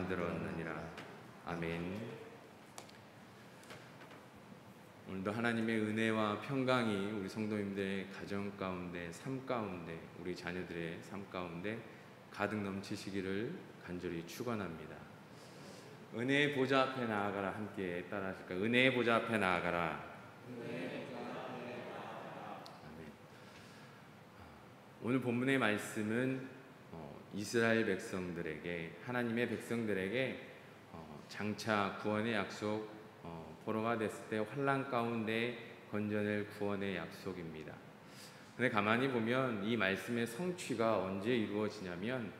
만들었느니라. 아멘. 오늘도 하나님의 은혜와 평강이 우리 성도님들의 가정 가운데, 삶 가운데, 우리 자녀들의 삶 가운데 가득 넘치시기를 간절히 축원합니다. 은혜의 보좌 앞에 나아가라. 함께 따라하실까요? 은혜의 보좌 앞에 나아가라. 아멘. 오늘 본문의 말씀은 이스라엘 백성들에게, 하나님의 백성들에게 장차 구원의 약속, 포로가 됐을 때 환난 가운데 건져낼 구원의 약속입니다. 근데 가만히 보면 이 말씀의 성취가 언제 이루어지냐면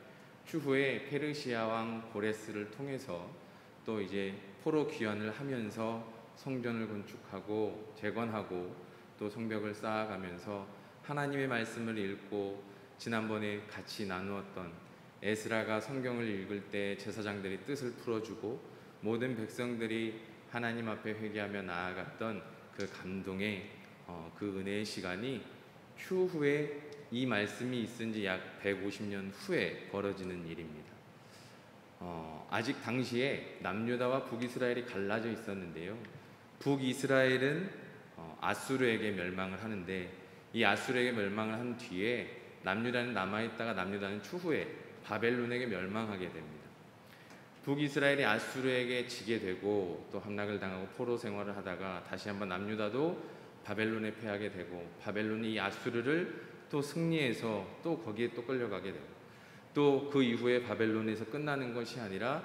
추후에 페르시아 왕 고레스를 통해서 또 이제 포로 귀환을 하면서 성전을 건축하고 재건하고 또 성벽을 쌓아가면서 하나님의 말씀을 읽고, 지난번에 같이 나누었던 에스라가 성경을 읽을 때 제사장들이 뜻을 풀어주고 모든 백성들이 하나님 앞에 회개하며 나아갔던 그 감동의 그 은혜의 시간이 추후에 이 말씀이 있은 지 약 150년 후에 벌어지는 일입니다. 아직 당시에 남유다와 북이스라엘이 갈라져 있었는데요, 북이스라엘은 아수르에게 멸망을 하는데, 이 아수르에게 멸망을 한 뒤에 남유다는 남아있다가 남유다는 추후에 바벨론에게 멸망하게 됩니다. 북이스라엘이 아수르에게 지게 되고 또 함락을 당하고 포로 생활을 하다가 다시 한번 남유다도 바벨론에 패하게 되고, 바벨론이 이 아수르를 또 승리해서 또 거기에 또 끌려가게 되고, 또 그 이후에 바벨론에서 끝나는 것이 아니라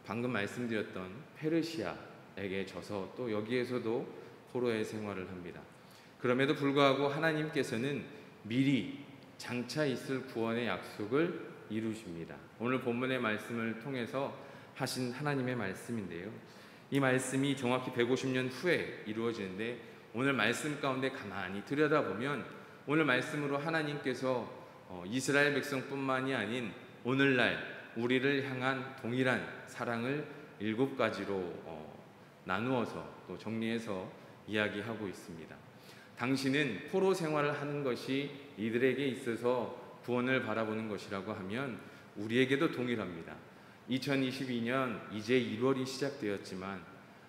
방금 말씀드렸던 페르시아에게 져서 또 여기에서도 포로의 생활을 합니다. 그럼에도 불구하고 하나님께서는 미리 장차 있을 구원의 약속을 이루십니다. 오늘 본문의 말씀을 통해서 하신 하나님의 말씀인데요, 이 말씀이 정확히 150년 후에 이루어지는데, 오늘 말씀 가운데 가만히 들여다보면 오늘 말씀으로 하나님께서 이스라엘 백성뿐만이 아닌 오늘날 우리를 향한 동일한 사랑을 7가지로 나누어서 또 정리해서 이야기하고 있습니다. 당신은 포로 생활을 하는 것이 이들에게 있어서 구원을 바라보는 것이라고 하면 우리에게도 동일합니다. 2022년 이제 1월이 시작되었지만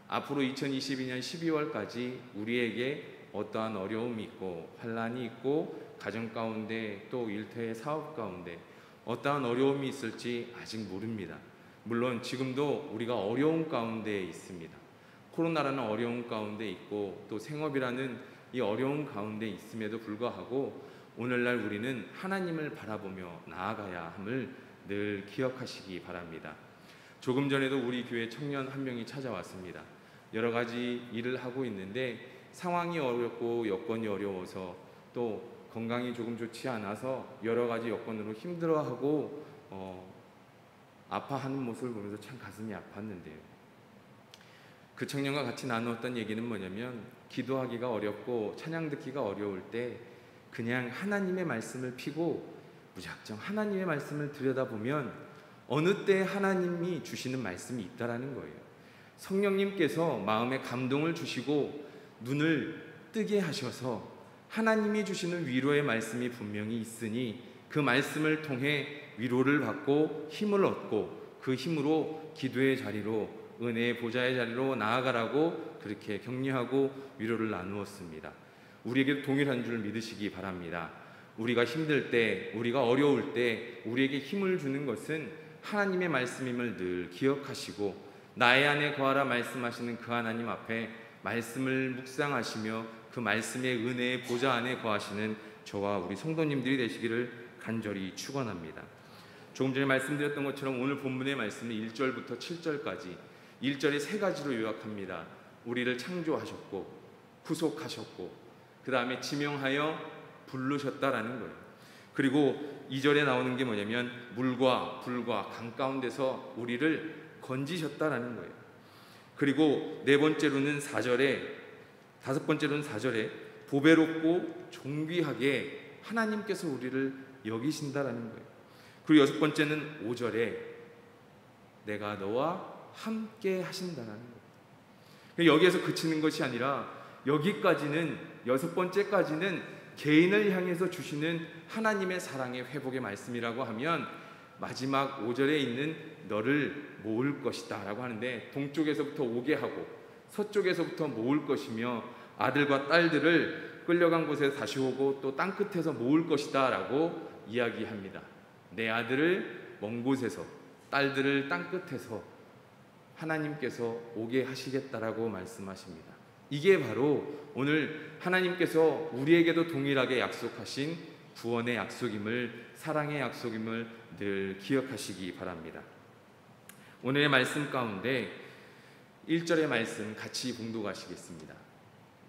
앞으로 2022년 12월까지 우리에게 어떠한 어려움이 있고 환난이 있고 가정 가운데 또 일터의 사업 가운데 어떠한 어려움이 있을지 아직 모릅니다. 물론 지금도 우리가 어려움 가운데 있습니다. 코로나라는 어려움 가운데 있고 또 생업이라는 이 어려움 가운데 있음에도 불구하고 오늘날 우리는 하나님을 바라보며 나아가야 함을 늘 기억하시기 바랍니다. 조금 전에도 우리 교회 청년 한 명이 찾아왔습니다. 여러 가지 일을 하고 있는데 상황이 어렵고 여건이 어려워서 또 건강이 조금 좋지 않아서 여러 가지 여건으로 힘들어하고 아파하는 모습을 보면서 참 가슴이 아팠는데요, 그 청년과 같이 나누었던 얘기는 뭐냐면 기도하기가 어렵고 찬양 듣기가 어려울 때 그냥 하나님의 말씀을 피고 무작정 하나님의 말씀을 들여다보면 어느 때 하나님이 주시는 말씀이 있다라는 거예요. 성령님께서 마음에 감동을 주시고 눈을 뜨게 하셔서 하나님이 주시는 위로의 말씀이 분명히 있으니 그 말씀을 통해 위로를 받고 힘을 얻고 그 힘으로 기도의 자리로, 은혜의 보좌의 자리로 나아가라고 그렇게 격려하고 위로를 나누었습니다. 우리에게 동일한 줄 믿으시기 바랍니다. 우리가 힘들 때, 우리가 어려울 때 우리에게 힘을 주는 것은 하나님의 말씀임을 늘 기억하시고, 나의 안에 거하라 말씀하시는 그 하나님 앞에 말씀을 묵상하시며 그 말씀의 은혜의 보좌 안에 거하시는 저와 우리 성도님들이 되시기를 간절히 축원합니다. 조금 전에 말씀드렸던 것처럼 오늘 본문의 말씀은 1절부터 7절까지 1절에 3가지로 요약합니다. 우리를 창조하셨고 구속하셨고 그 다음에 지명하여 부르셨다라는 거예요. 그리고 2절에 나오는 게 뭐냐면 물과 불과 강 가운데서 우리를 건지셨다라는 거예요. 그리고 4번째로는 4절에, 5번째로는 4절에 보배롭고 존귀하게 하나님께서 우리를 여기신다라는 거예요. 그리고 6번째는 5절에 내가 너와 함께 하신다라는 거예요. 여기에서 그치는 것이 아니라 여기까지는, 6번째까지는 개인을 향해서 주시는 하나님의 사랑의 회복의 말씀이라고 하면 마지막 5절에 있는 너를 모을 것이다 라고 하는데, 동쪽에서부터 오게 하고 서쪽에서부터 모을 것이며 아들과 딸들을 끌려간 곳에서 다시 오고 또 땅끝에서 모을 것이다 라고 이야기합니다. 내 아들을 먼 곳에서, 딸들을 땅끝에서 하나님께서 오게 하시겠다라고 말씀하십니다. 이게 바로 오늘 하나님께서 우리에게도 동일하게 약속하신 구원의 약속임을, 사랑의 약속임을 늘 기억하시기 바랍니다. 오늘의 말씀 가운데 1절의 말씀 같이 봉독하시겠습니다.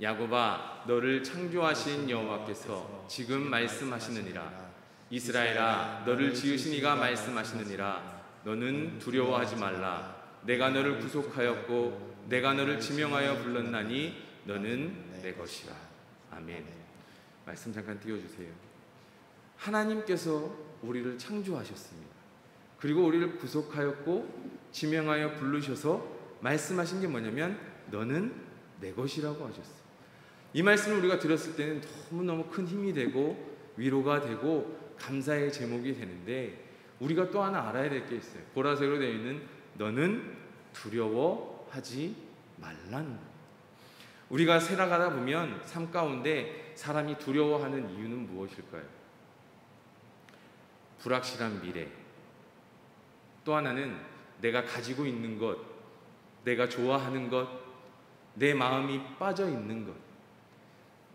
야곱아, 너를 창조하신 여호와께서 지금 말씀하시느니라. 이스라엘아, 너를 지으신 이가 말씀하시느니라. 너는 두려워하지 말라. 내가 너를 구속하였고 내가 너를 지명하여 불렀나니 너는 내 것이라. 아멘. 말씀 잠깐 띄워주세요. 하나님께서 우리를 창조하셨습니다. 그리고 우리를 구속하였고 지명하여 부르셔서 말씀하신 게 뭐냐면 너는 내 것이라고 하셨어요. 이 말씀을 우리가 들었을 때는 너무너무 큰 힘이 되고 위로가 되고 감사의 제목이 되는데, 우리가 또 하나 알아야 될 게 있어요. 보라색으로 되어 있는 너는 두려워하지 말라는 거예요. 우리가 살아가다 보면 삶 가운데 사람이 두려워하는 이유는 무엇일까요? 불확실한 미래, 또 하나는 내가 가지고 있는 것, 내가 좋아하는 것, 내 마음이 빠져 있는 것,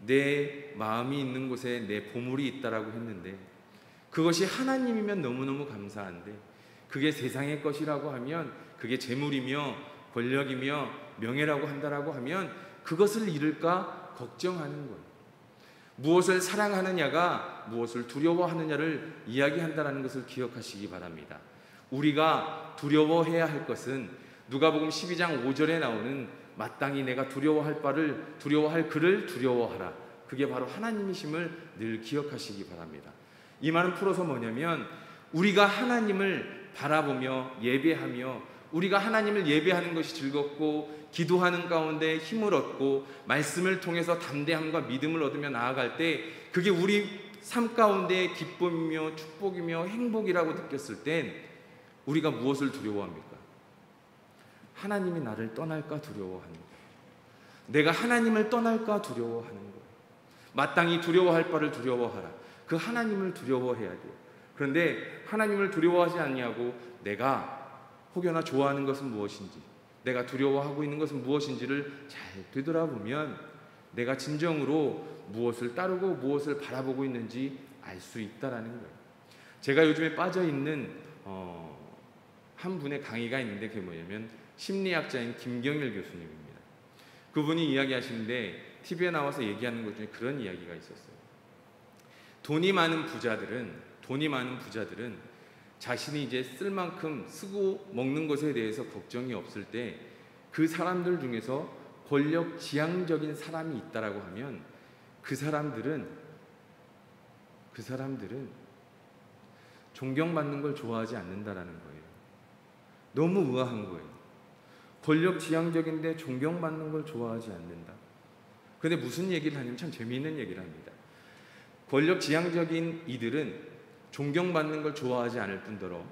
내 마음이 있는 곳에 내 보물이 있다라고 했는데, 그것이 하나님이면 너무너무 감사한데 그게 세상의 것이라고 하면, 그게 재물이며 권력이며 명예라고 한다라고 하면 그것을 잃을까 걱정하는 거예요. 무엇을 사랑하느냐가 무엇을 두려워하느냐를 이야기한다는 것을 기억하시기 바랍니다. 우리가 두려워해야 할 것은 누가복음 12장 5절에 나오는 마땅히 내가 두려워할 그를 두려워하라. 그게 바로 하나님이심을 늘 기억하시기 바랍니다. 이 말은 풀어서 뭐냐면, 우리가 하나님을 바라보며 예배하며 우리가 하나님을 예배하는 것이 즐겁고 기도하는 가운데 힘을 얻고 말씀을 통해서 담대함과 믿음을 얻으며 나아갈 때, 그게 우리 삶 가운데 기쁨이며 축복이며 행복이라고 느꼈을 땐 우리가 무엇을 두려워합니까? 하나님이 나를 떠날까 두려워하는 거예요. 내가 하나님을 떠날까 두려워하는 거예요. 마땅히 두려워할 바를 두려워하라. 그 하나님을 두려워해야 돼요. 그런데 하나님을 두려워하지 않냐고 내가 혹여나 좋아하는 것은 무엇인지, 내가 두려워하고 있는 것은 무엇인지를 잘 되돌아보면 내가 진정으로 무엇을 따르고 무엇을 바라보고 있는지 알 수 있다라는 거예요. 제가 요즘에 빠져있는 한 분의 강의가 있는데, 그게 뭐냐면 심리학자인 김경일 교수님입니다. 그분이 이야기하시는데 TV에 나와서 얘기하는 것 중에 그런 이야기가 있었어요. 돈이 많은 부자들은 자신이 이제 쓸 만큼 쓰고 먹는 것에 대해서 걱정이 없을 때, 그 사람들 중에서 권력 지향적인 사람이 있다라고 하면 그 사람들은 존경받는 걸 좋아하지 않는다라는 거예요. 너무 우아한 거예요. 권력 지향적인데 존경받는 걸 좋아하지 않는다. 그런데 무슨 얘기를 하냐면 참 재미있는 얘기를 합니다. 권력 지향적인 이들은 존경받는 걸 좋아하지 않을 뿐더러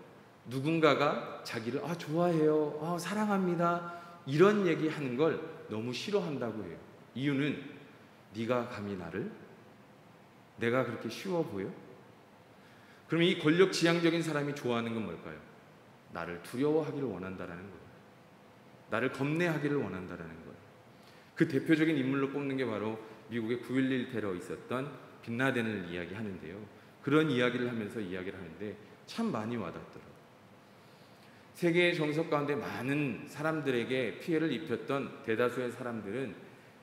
누군가가 자기를 좋아해요, 사랑합니다, 이런 얘기하는 걸 너무 싫어한다고 해요. 이유는 네가 감히 내가 그렇게 쉬워 보여? 그럼 이 권력 지향적인 사람이 좋아하는 건 뭘까요? 나를 두려워하기를 원한다라는 거예요. 나를 겁내하기를 원한다라는 거예요. 그 대표적인 인물로 꼽는 게 바로 미국의 9.11 테러 있었던 빈라덴을 이야기하는데요. 그런 이야기를 하면서 이야기를 하는데 참 많이 와닿더라고요. 세계의 정석 가운데 많은 사람들에게 피해를 입혔던 대다수의 사람들은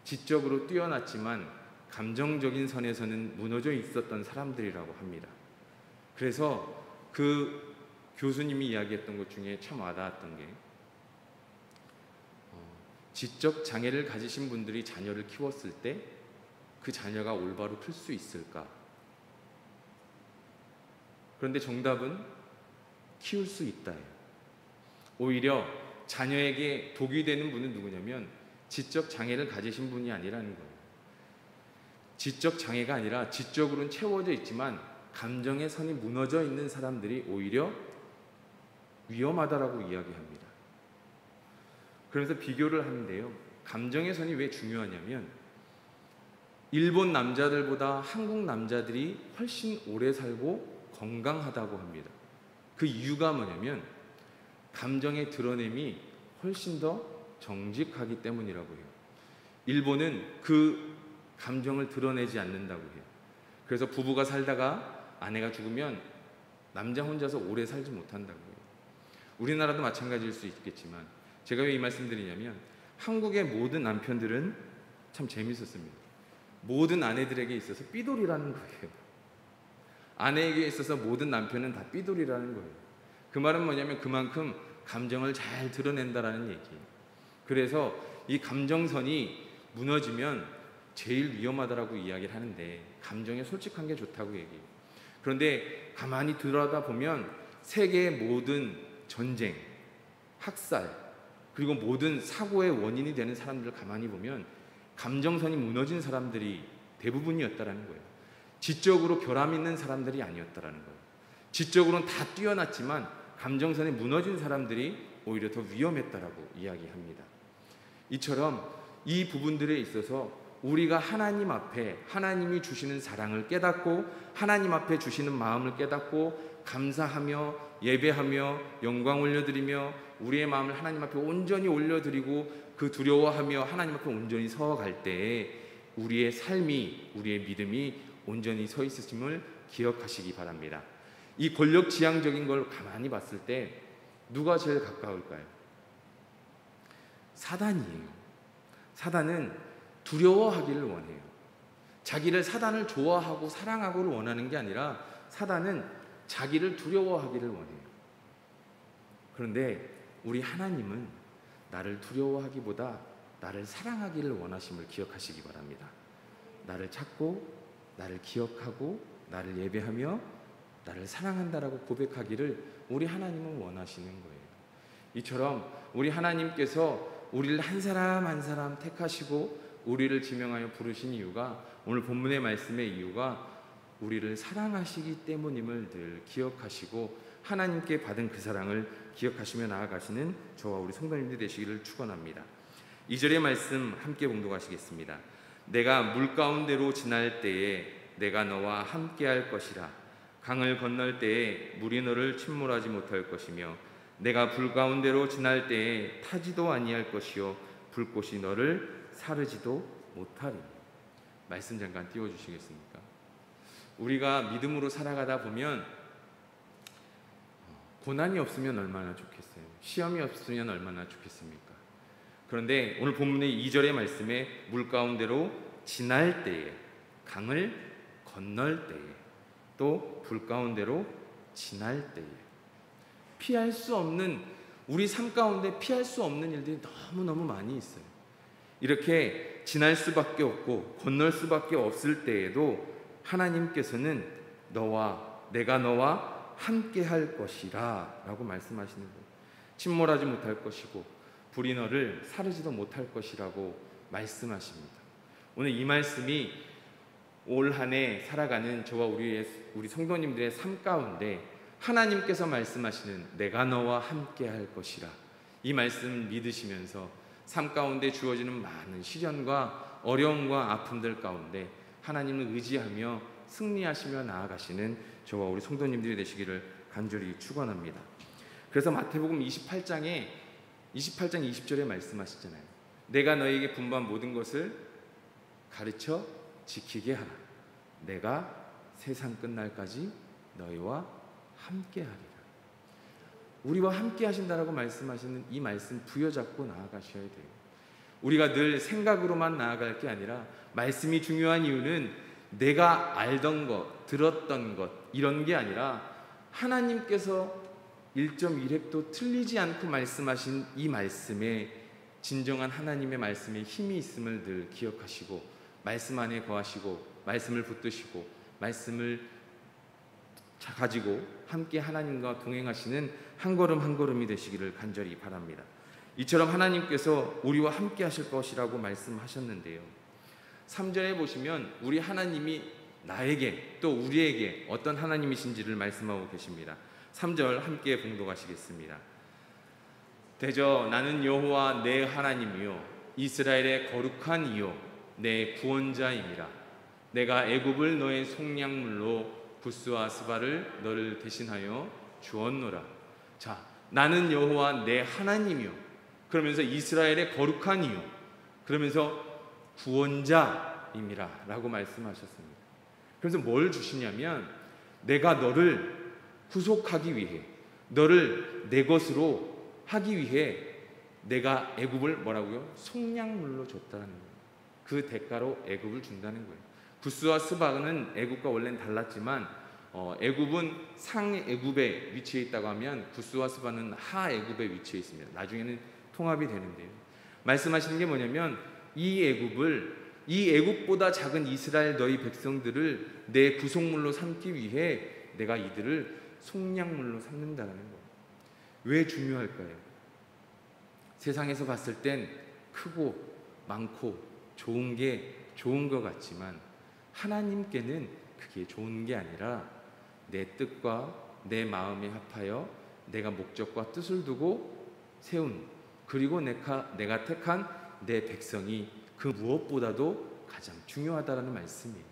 지적으로 뛰어났지만 감정적인 선에서는 무너져 있었던 사람들이라고 합니다. 그래서 그 교수님이 이야기했던 것 중에 참 와닿았던 게, 지적 장애를 가지신 분들이 자녀를 키웠을 때 그 자녀가 올바로 클 수 있을까? 그런데 정답은 키울 수 있다예요. 오히려 자녀에게 독이 되는 분은 누구냐면 지적 장애를 가지신 분이 아니라는 거예요. 지적 장애가 아니라 지적으로는 채워져 있지만 감정의 선이 무너져 있는 사람들이 오히려 위험하다라고 이야기합니다. 그러면서 비교를 하는데요. 감정의 선이 왜 중요하냐면 일본 남자들보다 한국 남자들이 훨씬 오래 살고 건강하다고 합니다. 그 이유가 뭐냐면 감정의 드러냄이 훨씬 더 정직하기 때문이라고 해요. 일본은 그 감정을 드러내지 않는다고 해요. 그래서 부부가 살다가 아내가 죽으면 남자 혼자서 오래 살지 못한다고 해요. 우리나라도 마찬가지일 수 있겠지만 제가 왜 이 말씀 드리냐면 한국의 모든 남편들은 참 재밌었습니다. 모든 아내들에게 있어서 삐돌이라는 거예요. 아내에게 있어서 모든 남편은 다 삐돌이라는 거예요. 그 말은 뭐냐면 그만큼 감정을 잘 드러낸다라는 얘기예요. 그래서 이 감정선이 무너지면 제일 위험하다라고 이야기를 하는데 감정에 솔직한 게 좋다고 얘기해요. 그런데 가만히 들여다보면 세계의 모든 전쟁, 학살, 그리고 모든 사고의 원인이 되는 사람들을 가만히 보면 감정선이 무너진 사람들이 대부분이었다라는 거예요. 지적으로 결함 있는 사람들이 아니었다라는 거예요. 지적으로는 다 뛰어났지만 감정선이 무너진 사람들이 오히려 더 위험했다라고 이야기합니다. 이처럼 이 부분들에 있어서 우리가 하나님 앞에 하나님이 주시는 사랑을 깨닫고 하나님 앞에 주시는 마음을 깨닫고 감사하며 예배하며 영광 올려드리며 우리의 마음을 하나님 앞에 온전히 올려드리고 그 두려워하며 하나님 앞에 온전히 서갈 때에 우리의 삶이 우리의 믿음이 온전히 서 있으심을 기억하시기 바랍니다. 이 권력지향적인 걸 가만히 봤을 때 누가 제일 가까울까요? 사단이에요. 사단은 두려워하기를 원해요. 자기를 사단을 좋아하고 사랑하고를 원하는 게 아니라 사단은 자기를 두려워하기를 원해요. 그런데 우리 하나님은 나를 두려워하기보다 나를 사랑하기를 원하심을 기억하시기 바랍니다. 나를 찾고 나를 기억하고 나를 예배하며 나를 사랑한다라고 고백하기를 우리 하나님은 원하시는 거예요. 이처럼 우리 하나님께서 우리를 한 사람 한 사람 택하시고 우리를 지명하여 부르신 이유가 오늘 본문의 말씀의 이유가 우리를 사랑하시기 때문임을 늘 기억하시고 하나님께 받은 그 사랑을 기억하시며 나아가시는 저와 우리 성도님들 되시기를 축원합니다. 2절의 말씀 함께 봉독하시겠습니다. 내가 물 가운데로 지날 때에 내가 너와 함께할 것이라. 강을 건널 때에 물이 너를 침몰하지 못할 것이며 내가 불 가운데로 지날 때에 타지도 아니할 것이요 불꽃이 너를 사르지도 못하리. 말씀 잠깐 띄워주시겠습니까? 우리가 믿음으로 살아가다 보면 고난이 없으면 얼마나 좋겠어요. 시험이 없으면 얼마나 좋겠습니까? 그런데 오늘 본문의 2절의 말씀에 물 가운데로 지날 때에 강을 건널 때에 또 불 가운데로 지날 때에 피할 수 없는 우리 삶 가운데 피할 수 없는 일들이 너무너무 많이 있어요. 이렇게 지날 수밖에 없고 건널 수밖에 없을 때에도 하나님께서는 내가 너와 함께 할 것이라 라고 말씀하시는 거예요. 침몰하지 못할 것이고 불이 너를 사르지도 못할 것이라고 말씀하십니다. 오늘 이 말씀이 올 한 해 살아가는 저와 우리 성도님들의 삶 가운데 하나님께서 말씀하시는 내가 너와 함께 할 것이라 이 말씀 믿으시면서 삶 가운데 주어지는 많은 시련과 어려움과 아픔들 가운데 하나님을 의지하며 승리하시며 나아가시는 저와 우리 성도님들이 되시기를 간절히 축원합니다. 그래서 마태복음 28장 20절에 말씀하시잖아요. 내가 너에게 분부한 모든 것을 가르쳐 지키게 하라. 내가 세상 끝날까지 너희와 함께 하리라. 우리와 함께 하신다라고 말씀하시는 이 말씀 부여잡고 나아가셔야 돼요. 우리가 늘 생각으로만 나아갈 게 아니라 말씀이 중요한 이유는 내가 알던 것, 들었던 것 이런 게 아니라 하나님께서 1.1획도 틀리지 않고 말씀하신 이 말씀에 진정한 하나님의 말씀에 힘이 있음을 늘 기억하시고 말씀 안에 거하시고 말씀을 붙드시고 말씀을 가지고 함께 하나님과 동행하시는 한 걸음 한 걸음이 되시기를 간절히 바랍니다. 이처럼 하나님께서 우리와 함께 하실 것이라고 말씀하셨는데요. 3절에 보시면 우리 하나님이 나에게 또 우리에게 어떤 하나님이신지를 말씀하고 계십니다. 3절 함께 봉독하시겠습니다. 대저 나는 여호와 내 하나님이요 이스라엘의 거룩한 이요 내 구원자임이라. 내가 애굽을 너의 속량물로 구스와 스바를 너를 대신하여 주었노라. 자, 나는 여호와 내 하나님이요, 그러면서 이스라엘의 거룩한 이요, 그러면서 구원자임이라 라고 말씀하셨습니다. 그래서 뭘 주시냐면, 내가 너를 구속하기 위해, 너를 내 것으로 하기 위해 내가 애굽을 뭐라고요? 속량물로 줬다는 거예요. 그 대가로 애굽을 준다는 거예요. 구스와 스바는 애굽과 원래는 달랐지만 애굽은 상애굽에 위치해 있다고 하면 구스와 스바는 하애굽에 위치해 있습니다. 나중에는 통합이 되는데요. 말씀하시는 게 뭐냐면, 이 애굽보다 작은 이스라엘 너희 백성들을 내 구속물로 삼기 위해 내가 이들을 속량물로 삼는다는 거예요. 왜 중요할까요? 세상에서 봤을 땐 크고 많고 좋은 게 좋은 것 같지만 하나님께는 그게 좋은 게 아니라 내 뜻과 내 마음에 합하여 내가 목적과 뜻을 두고 세운, 그리고 내가 택한 내 백성이 그 무엇보다도 가장 중요하다는 말씀이에요.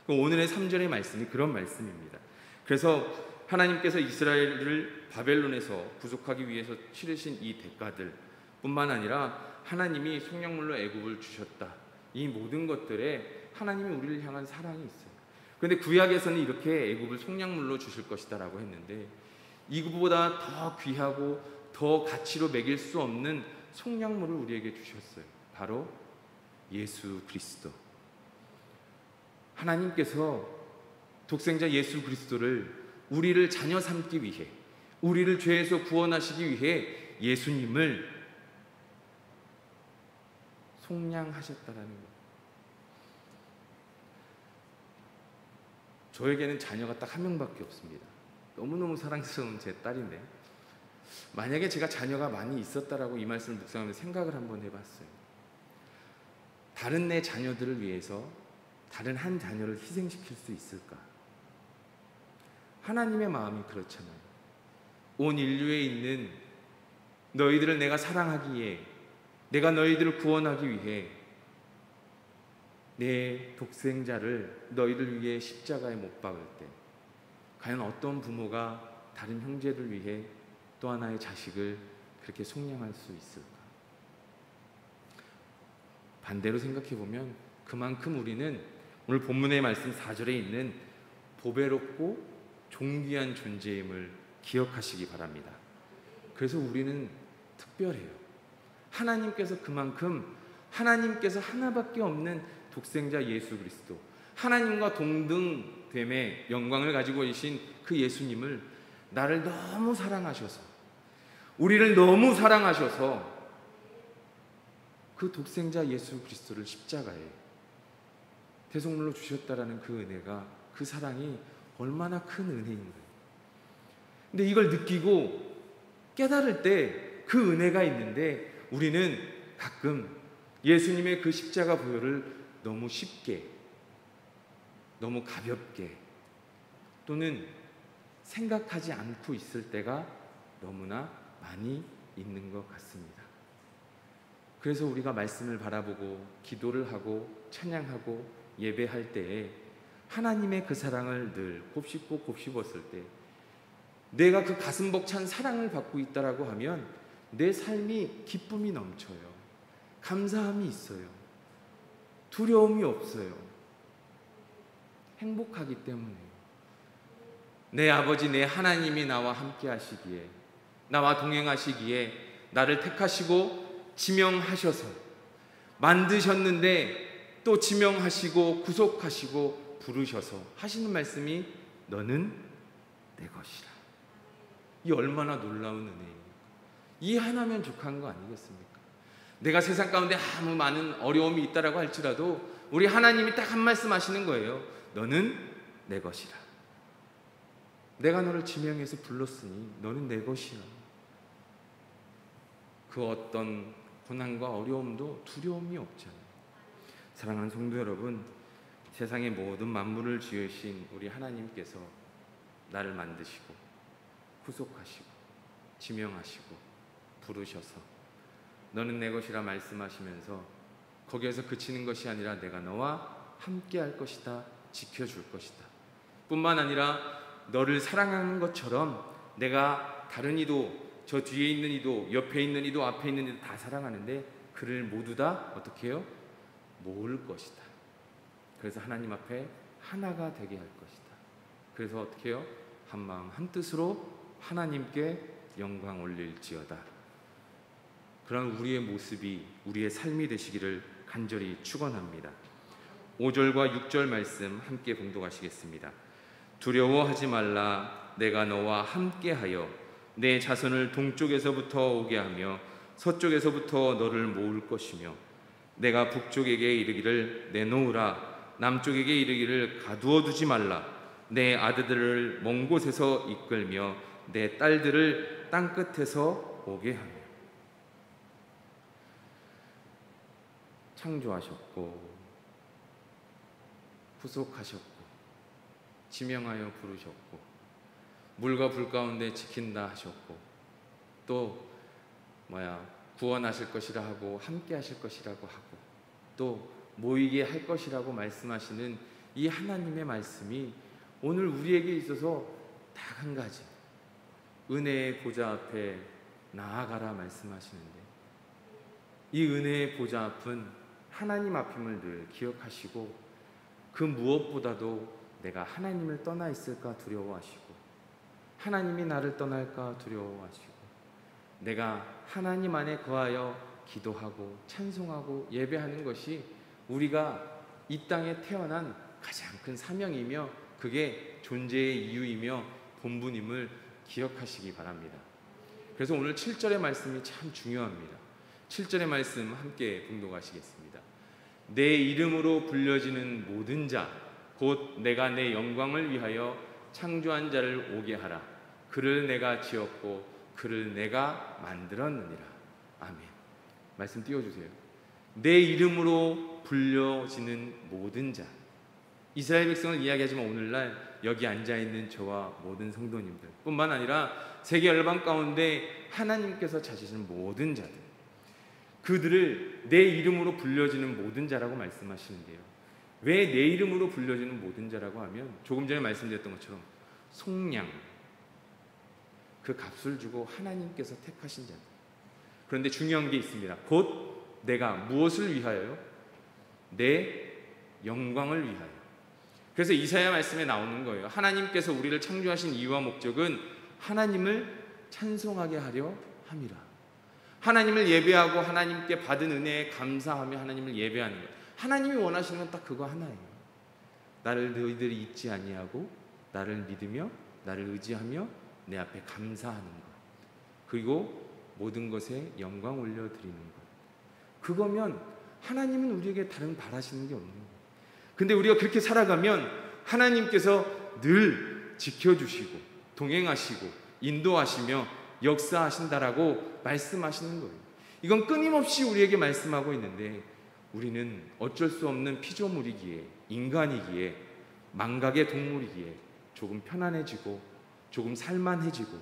오늘의 3절의 말씀이 그런 말씀입니다. 그래서 하나님께서 이스라엘을 바벨론에서 구속하기 위해서 치르신 이 대가들 뿐만 아니라 하나님이 속량물로 애굽을 주셨다, 이 모든 것들에 하나님이 우리를 향한 사랑이 있어요. 그런데 구약에서는 이렇게 애굽을 속량물로 주실 것이다 라고 했는데, 이것보다 더 귀하고 더 가치로 매길 수 없는 속량물을 우리에게 주셨어요. 바로 예수 그리스도. 하나님께서 독생자 예수 그리스도를 우리를 자녀 삼기 위해, 우리를 죄에서 구원하시기 위해 예수님을 속량하셨다라는 거예요. 저에게는 자녀가 딱 한 명밖에 없습니다. 너무너무 사랑스러운 제 딸인데, 만약에 제가 자녀가 많이 있었다라고 이 말씀을 묵상하면서 생각을 한번 해봤어요. 다른 내 자녀들을 위해서 다른 한 자녀를 희생시킬 수 있을까? 하나님의 마음이 그렇잖아요. 온 인류에 있는 너희들을 내가 사랑하기에, 내가 너희들을 구원하기 위해 내 독생자를 너희들 위해 십자가에 못 박을 때, 과연 어떤 부모가 다른 형제를 위해 또 하나의 자식을 그렇게 속량할 수 있을까? 반대로 생각해보면 그만큼 우리는 오늘 본문의 말씀 4절에 있는 보배롭고 존귀한 존재임을 기억하시기 바랍니다. 그래서 우리는 특별해요. 하나님께서 그만큼, 하나님께서 하나밖에 없는 독생자 예수 그리스도, 하나님과 동등됨의 영광을 가지고 계신 그 예수님을 나를 너무 사랑하셔서, 우리를 너무 사랑하셔서 그 독생자 예수 그리스도를 십자가에 대속물로 주셨다라는 그 은혜가, 그 사랑이 얼마나 큰 은혜인 거예요. 근데 이걸 느끼고 깨달을 때 그 은혜가 있는데, 우리는 가끔 예수님의 그 십자가 보혈을 너무 쉽게, 너무 가볍게, 또는 생각하지 않고 있을 때가 너무나 많이 있는 것 같습니다. 그래서 우리가 말씀을 바라보고 기도를 하고 찬양하고 예배할 때에 하나님의 그 사랑을 늘 곱씹고 곱씹었을 때, 내가 그 가슴 벅찬 사랑을 받고 있다라고 하면 내 삶이 기쁨이 넘쳐요. 감사함이 있어요. 두려움이 없어요. 행복하기 때문에. 내 아버지, 내 하나님이 나와 함께 하시기에, 나와 동행하시기에 나를 택하시고 지명하셔서 만드셨는데 또 지명하시고 구속하시고 부르셔서 하시는 말씀이 너는 내 것이라. 이 얼마나 놀라운 은혜입니까? 이 하나면 족한 거 아니겠습니까? 내가 세상 가운데 아무 많은 어려움이 있다라고 할지라도 우리 하나님이 딱 한 말씀 하시는 거예요. 너는 내 것이라. 내가 너를 지명해서 불렀으니 너는 내 것이야. 그 어떤 고난과 어려움도 두려움이 없잖아요. 사랑하는 성도 여러분, 세상의 모든 만물을 지으신 우리 하나님께서 나를 만드시고 후속하시고 지명하시고 부르셔서 너는 내 것이라 말씀하시면서 거기에서 그치는 것이 아니라 내가 너와 함께 할 것이다, 지켜줄 것이다. 뿐만 아니라 너를 사랑하는 것처럼 내가 다른 이도, 저 뒤에 있는 이도, 옆에 있는 이도, 앞에 있는 이도 다 사랑하는데 그를 모두 다 어떻게 해요? 모을 것이다. 그래서 하나님 앞에 하나가 되게 할 것이다. 그래서 어떻게 해요? 한 마음 한 뜻으로 하나님께 영광 올릴지어다. 그런 우리의 모습이, 우리의 삶이 되시기를 간절히 축원합니다. 5절과 6절 말씀 함께 봉독하시겠습니다. 두려워하지 말라. 내가 너와 함께하여 내 자손을 동쪽에서부터 오게 하며 서쪽에서부터 너를 모을 것이며 내가 북쪽에게 이르기를 내놓으라. 남쪽에게 이르기를 가두어 두지 말라. 내 아들들을 먼 곳에서 이끌며 내 딸들을 땅끝에서 오게 하며. 창조하셨고 후속하셨고 지명하여 부르셨고 물과 불 가운데 지킨다 하셨고 또 구원하실 것이라 하고 함께 하실 것이라고 하고 또 모이게 할 것이라고 말씀하시는 이 하나님의 말씀이 오늘 우리에게 있어서 딱 한 가지, 은혜의 보좌 앞에 나아가라 말씀하시는데 이 은혜의 보좌 앞은 하나님 앞임을 늘 기억하시고 그 무엇보다도 내가 하나님을 떠나 있을까 두려워하시고 하나님이 나를 떠날까 두려워하시고 내가 하나님 안에 거하여 기도하고 찬송하고 예배하는 것이 우리가 이 땅에 태어난 가장 큰 사명이며 그게 존재의 이유이며 본분임을 기억하시기 바랍니다. 그래서 오늘 7절의 말씀이 참 중요합니다. 7절의 말씀 함께 봉독하시겠습니다. 내 이름으로 불려지는 모든 자 곧 내가 내 영광을 위하여 창조한 자를 오게 하라. 그를 내가 지었고 그를 내가 만들었느니라. 아멘. 말씀 띄워주세요. 내 이름으로 불려지는 모든 자. 이스라엘 백성을 이야기하지만 오늘날 여기 앉아있는 저와 모든 성도님들 뿐만 아니라 세계 열방 가운데 하나님께서 찾으시는 모든 자들, 그들을 내 이름으로 불려지는 모든 자라고 말씀하시는데요. 왜 내 이름으로 불려지는 모든 자라고 하면 조금 전에 말씀드렸던 것처럼 속량, 그 값을 주고 하나님께서 택하신 자들. 그런데 중요한 게 있습니다. 곧 내가 무엇을 위하여요? 내 영광을 위하여. 그래서 이사야 말씀에 나오는 거예요. 하나님께서 우리를 창조하신 이유와 목적은 하나님을 찬송하게 하려 함이라. 하나님을 예배하고 하나님께 받은 은혜에 감사하며 하나님을 예배하는 것. 하나님이 원하시는 건 딱 그거 하나예요. 나를 너희들이 잊지 아니하고 나를 믿으며 나를 의지하며 내 앞에 감사하는 것. 그리고 모든 것에 영광 올려드리는 것. 그거면 하나님은 우리에게 다른 바라시는 게 없는 거예요. 근데 우리가 그렇게 살아가면 하나님께서 늘 지켜주시고 동행하시고 인도하시며 역사하신다라고 말씀하시는 거예요. 이건 끊임없이 우리에게 말씀하고 있는데 우리는 어쩔 수 없는 피조물이기에, 인간이기에, 망각의 동물이기에 조금 편안해지고 조금 살만해지고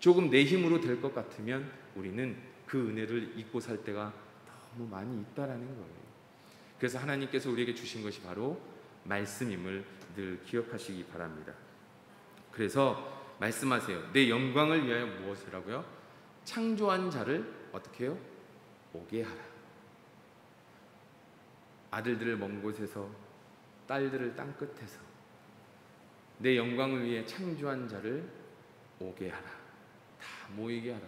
조금 내 힘으로 될 것 같으면 우리는 그 은혜를 잊고 살 때가 너무 많이 있다라는 거예요. 그래서 하나님께서 우리에게 주신 것이 바로 말씀임을 늘 기억하시기 바랍니다. 그래서 말씀하세요. 내 영광을 위하여 무엇을 하고요? 창조한 자를 어떻게 해요? 오게 하라. 아들들을 먼 곳에서 딸들을 땅끝에서 내 영광을 위해 창조한 자를 오게 하라. 다 모이게 하라.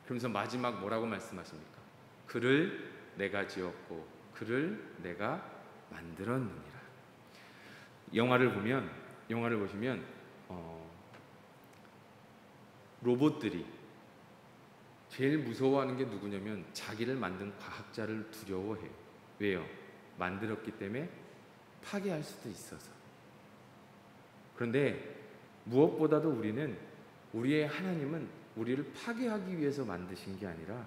그러면서 마지막 뭐라고 말씀하십니까? 그를 내가 지었고 그를 내가 만들었느니라. 영화를 보시면 로봇들이 제일 무서워하는 게 누구냐면 자기를 만든 과학자를 두려워해요. 왜요? 만들었기 때문에 파괴할 수도 있어서. 그런데 무엇보다도 우리의 하나님은 우리를 파괴하기 위해서 만드신 게 아니라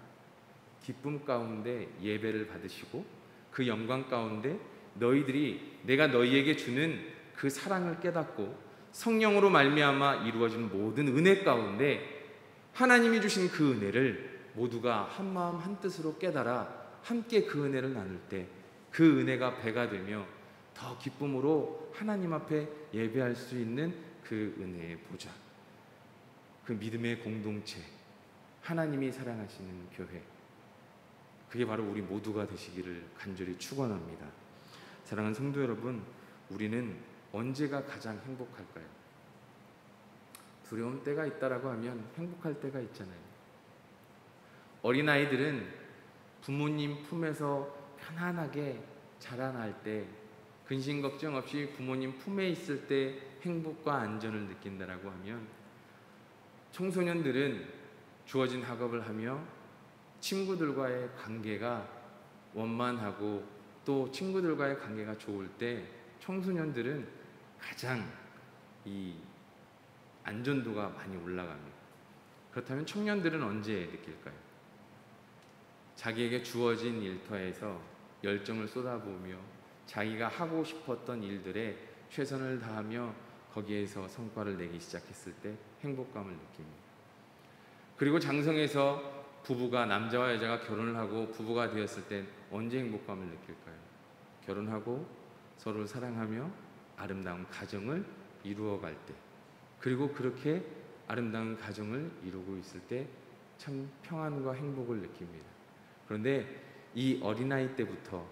기쁨 가운데 예배를 받으시고 그 영광 가운데 너희들이 내가 너희에게 주는 그 사랑을 깨닫고 성령으로 말미암아 이루어진 모든 은혜 가운데 하나님이 주신 그 은혜를 모두가 한마음 한뜻으로 깨달아 함께 그 은혜를 나눌 때 그 은혜가 배가 되며 더 기쁨으로 하나님 앞에 예배할 수 있는 그 은혜의 보좌, 그 믿음의 공동체, 하나님이 사랑하시는 교회, 그게 바로 우리 모두가 되시기를 간절히 축원합니다. 사랑하는 성도 여러분, 우리는 언제가 가장 행복할까요? 두려운 때가 있다라고 하면 행복할 때가 있잖아요. 어린아이들은 부모님 품에서 편안하게 자라날 때, 근심 걱정 없이 부모님 품에 있을 때 행복과 안전을 느낀다라고 하면, 청소년들은 주어진 학업을 하며 친구들과의 관계가 원만하고 또 친구들과의 관계가 좋을 때 청소년들은 가장 이 안전도가 많이 올라갑니다. 그렇다면 청년들은 언제 느낄까요? 자기에게 주어진 일터에서 열정을 쏟아부으며 자기가 하고 싶었던 일들에 최선을 다하며 거기에서 성과를 내기 시작했을 때 행복감을 느낍니다. 그리고 장성에서 부부가, 남자와 여자가 결혼을 하고 부부가 되었을 때 언제 행복감을 느낄까요? 결혼하고 서로를 사랑하며 아름다운 가정을 이루어갈 때, 그리고 그렇게 아름다운 가정을 이루고 있을 때 참 평안과 행복을 느낍니다. 그런데 이 어린아이 때부터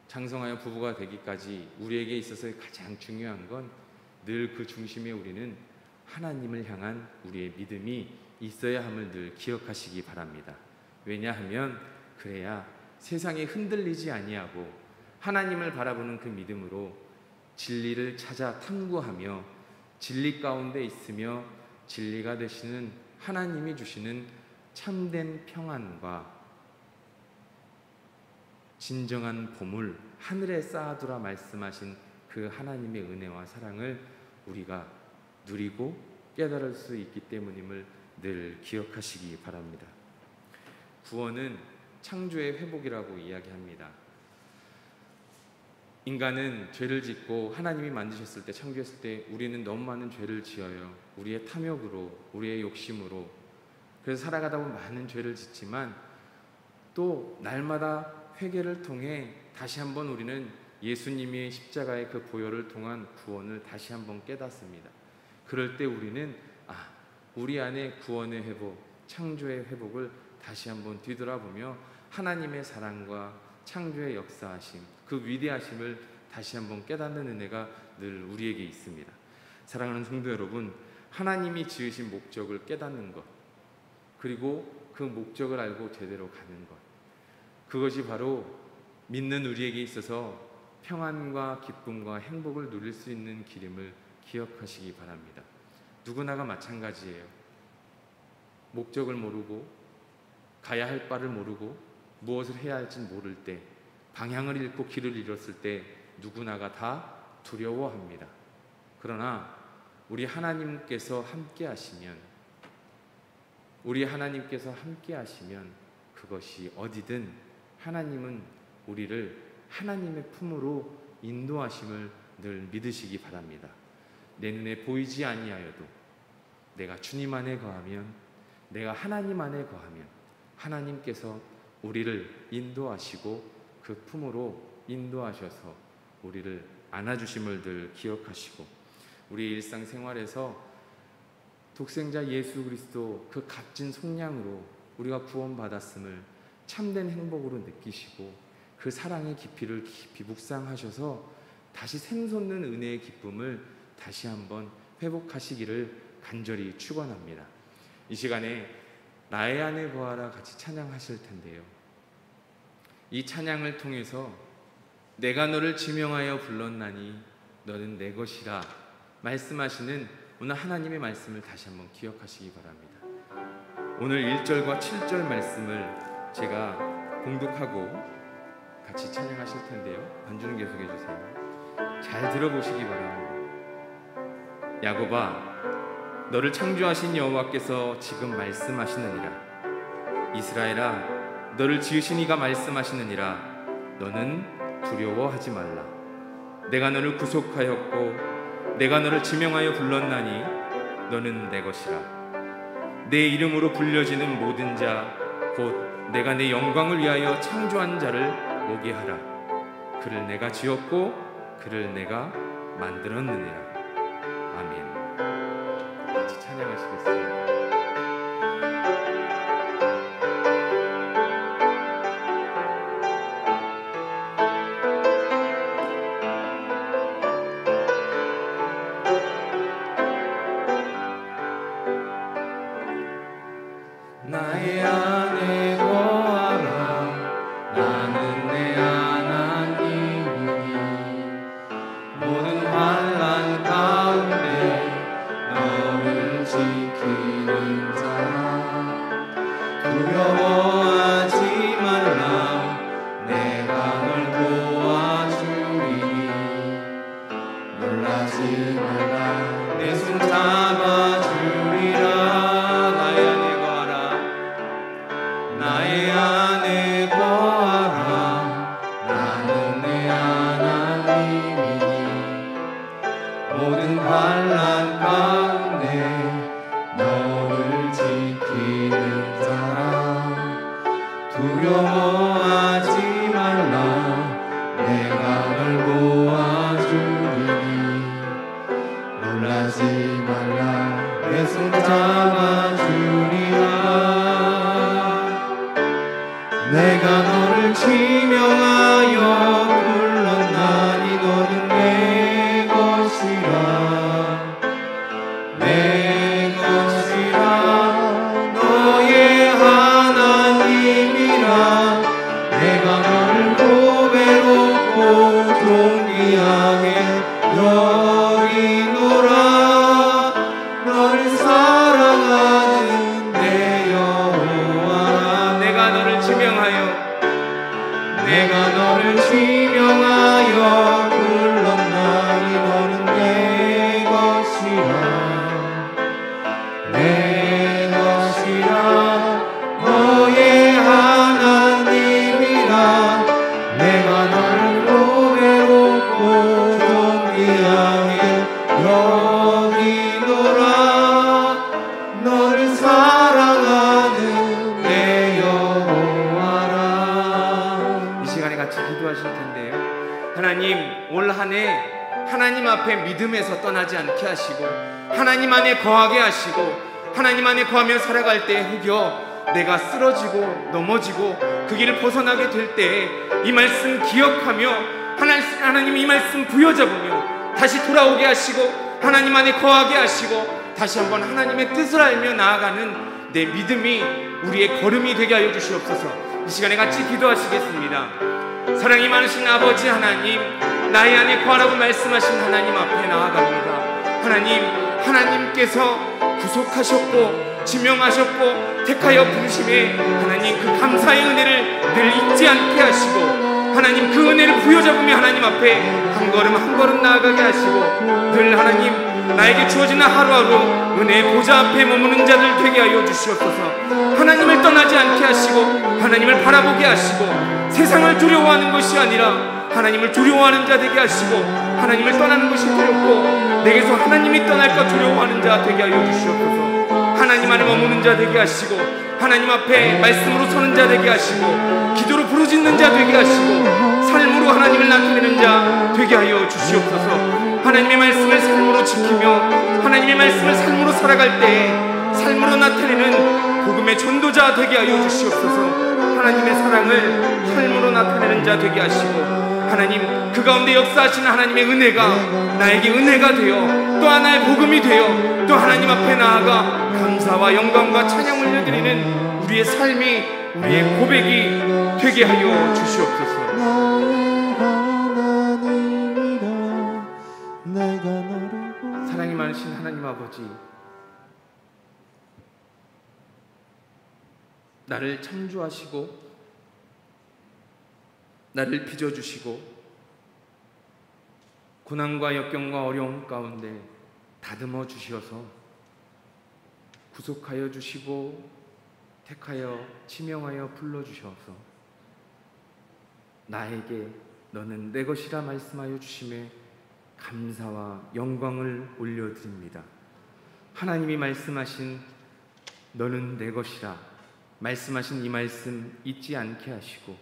장성하여 부부가 되기까지 우리에게 있어서 가장 중요한 건 늘 그 중심에 우리는 하나님을 향한 우리의 믿음이 있어야 함을 늘 기억하시기 바랍니다. 왜냐하면 그래야 세상에 흔들리지 아니하고 하나님을 바라보는 그 믿음으로 진리를 찾아 탐구하며 진리 가운데 있으며 진리가 되시는 하나님이 주시는 참된 평안과 진정한 보물, 하늘에 쌓아두라 말씀하신 그 하나님의 은혜와 사랑을 우리가 누리고 깨달을 수 있기 때문임을 늘 기억하시기 바랍니다. 구원은 창조의 회복이라고 이야기합니다. 인간은 죄를 짓고 하나님이 만드셨을 때, 창조했을 때 우리는 너무 많은 죄를 지어요. 우리의 탐욕으로, 우리의 욕심으로. 그래서 살아가다 보면 많은 죄를 짓지만 또 날마다 회개를 통해 다시 한번 우리는 예수님의 십자가의 그 보혈을 통한 구원을 다시 한번 깨닫습니다. 그럴 때 우리는 우리 안에 구원의 회복, 창조의 회복을 다시 한번 뒤돌아보며 하나님의 사랑과 창조의 역사하심, 그 위대하심을 다시 한번 깨닫는 은혜가 늘 우리에게 있습니다. 사랑하는 성도 여러분, 하나님이 지으신 목적을 깨닫는 것, 그리고 그 목적을 알고 제대로 가는 것, 그것이 바로 믿는 우리에게 있어서 평안과 기쁨과 행복을 누릴 수 있는 길임을 기억하시기 바랍니다. 누구나가 마찬가지예요. 목적을 모르고 가야 할 바를 모르고 무엇을 해야 할지 모를 때, 방향을 잃고 길을 잃었을 때 누구나가 다 두려워합니다. 그러나 우리 하나님께서 함께 하시면, 그것이 어디든 하나님은 우리를 하나님의 품으로 인도하심을 늘 믿으시기 바랍니다. 내 눈에 보이지 아니하여도 내가 주님 안에 거하면, 내가 하나님 안에 거하면 하나님께서 우리를 인도하시고 그 품으로 인도하셔서 우리를 안아주심을 늘 기억하시고, 우리 일상생활에서 독생자 예수 그리스도 그 값진 속량으로 우리가 구원받았음을 참된 행복으로 느끼시고 그 사랑의 깊이를 깊이 묵상하셔서 다시 샘솟는 은혜의 기쁨을 다시 한번 회복하시기를 간절히 축원합니다. 이 시간에 나의 안에 거하라 같이 찬양하실 텐데요, 이 찬양을 통해서 내가 너를 지명하여 불렀나니 너는 내 것이라 말씀하시는 오늘 하나님의 말씀을 다시 한번 기억하시기 바랍니다. 오늘 1절과 7절 말씀을 제가 봉독하고 같이 찬양하실 텐데요, 반주는 계속해 주세요. 잘 들어보시기 바랍니다. 야곱아, 너를 창조하신 여호와께서 지금 말씀하시느니라. 이스라엘아, 너를 지으신 이가 말씀하시느니라. 너는 두려워하지 말라. 내가 너를 구속하였고 내가 너를 지명하여 불렀나니 너는 내 것이라. 내 이름으로 불려지는 모든 자 곧 내가 내 영광을 위하여 창조한 자를 오게 하라. 그를 내가 지었고 그를 내가 만들었느니라. 아멘. 같이 찬양하시겠습니다. 나의 안에 거하라. 나는 내 하나님이니 모든 환난 가운데 너를 지키는 자라. 두려워하지 말라. 내가 널 도와주리니 놀라지 말라. 내 손 잡아주리라. 나의 안에 거하라. 나는 내 하나님이니 모든 환난 가운데 너를 지키는 자라. 두려워하지 말라. 내가 널 도와주리니 놀라지 말라. 내 손 잡아주리라. 내가 너를 지명하여 불렀나니 너는 내 것이라. 내 것이라. 너의 하나님이라. 내가 너를 고배롭고 존귀하게 여기노라. 너를 사랑하는 내 여호와라. 내가 너를 지명하여 불렀나니 너는 내 것이라. 내 것이라. 너의 하나님이라. 내가 너를 고배롭고 존귀하게 여기노라. 너를 사랑하는 내 여호와라. 이 시간에 같이 기도하실 텐데요. 하나님, 올 한 해 하나님 앞에 믿음에서 떠나지 않게 하시고 하나님 안에 거하게 하시고 하나님 안에 거하며 살아갈 때 혹여 내가 쓰러지고 넘어지고 그 길을 벗어나게 될 때 이 말씀 기억하며 하나님 이 말씀 부여잡으며 다시 돌아오게 하시고 하나님 안에 거하게 하시고 다시 한번 하나님의 뜻을 알며 나아가는 내 믿음이 우리의 걸음이 되게 하여 주시옵소서. 이 시간에 같이 기도하시겠습니다. 사랑이 많으신 아버지 하나님, 나의 안에 거하라고 말씀하신 하나님 앞에 나아갑니다. 하나님께서 구속하셨고 지명하셨고 택하여 부르심에 하나님 그 감사의 은혜를 늘 잊지 않게 하시고 하나님 그 은혜를 부여잡으며 하나님 앞에 한 걸음 한 걸음 나아가게 하시고 늘 하나님 나에게 주어지는 하루하루 은혜의 보좌 앞에 머무는 자들 되게 하여 주시옵소서. 하나님을 떠나지 않게 하시고 하나님을 바라보게 하시고 세상을 두려워하는 것이 아니라 하나님을 두려워하는 자 되게 하시고 하나님을 떠나는 것이 두렵고 내게서 하나님이 떠날까 두려워하는 자 되게 하여 주시옵소서. 하나님 안에 머무는 자 되게 하시고 하나님 앞에 말씀으로 서는 자 되게 하시고 기도로 부르짖는 자 되게 하시고 삶으로 하나님을 나타내는 자 되게 하여 주시옵소서. 하나님의 말씀을 삶으로 지키며 하나님의 말씀을 삶으로 살아갈 때 삶으로 나타내는 복음의 전도자 되게 하여 주시옵소서. 하나님의 사랑을 삶으로 나타내는 자 되게 하시고 하나님 그 가운데 역사하시는 하나님의 은혜가 나에게 은혜가 되어 또 하나의 복음이 되어 또 하나님 앞에 나아가 감사와 영광과 찬양을 올려드리는 우리의 삶이 우리의 고백이 되게 하여 주시옵소서. 사랑이 많으신 하나님 아버지, 나를 창조하시고 나를 빚어주시고 고난과 역경과 어려움 가운데 다듬어 주시어서 구속하여 주시고 택하여 지명하여 불러주셔서 나에게 너는 내 것이라 말씀하여 주심에 감사와 영광을 올려드립니다. 하나님이 말씀하신 너는 내 것이라 말씀하신 이 말씀 잊지 않게 하시고,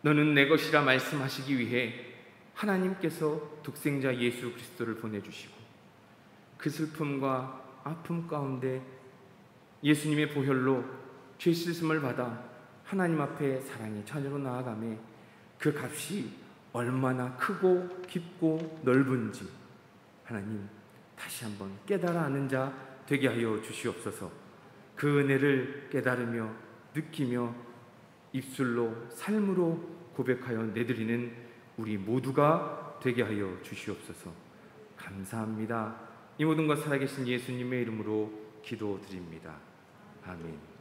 너는 내 것이라 말씀하시기 위해 하나님께서 독생자 예수 그리스도를 보내주시고, 그 슬픔과 아픔 가운데 예수님의 보혈로 죄 씻음을 받아 하나님 앞에 사랑의 자녀로 나아가매 그 값이 얼마나 크고 깊고 넓은지 하나님 다시 한번 깨달아 아는 자 되게 하여 주시옵소서. 그 은혜를 깨달으며 느끼며 입술로 삶으로 고백하여 내드리는 우리 모두가 되게 하여 주시옵소서. 감사합니다. 이 모든 것 살아계신 예수님의 이름으로 기도드립니다. 아멘.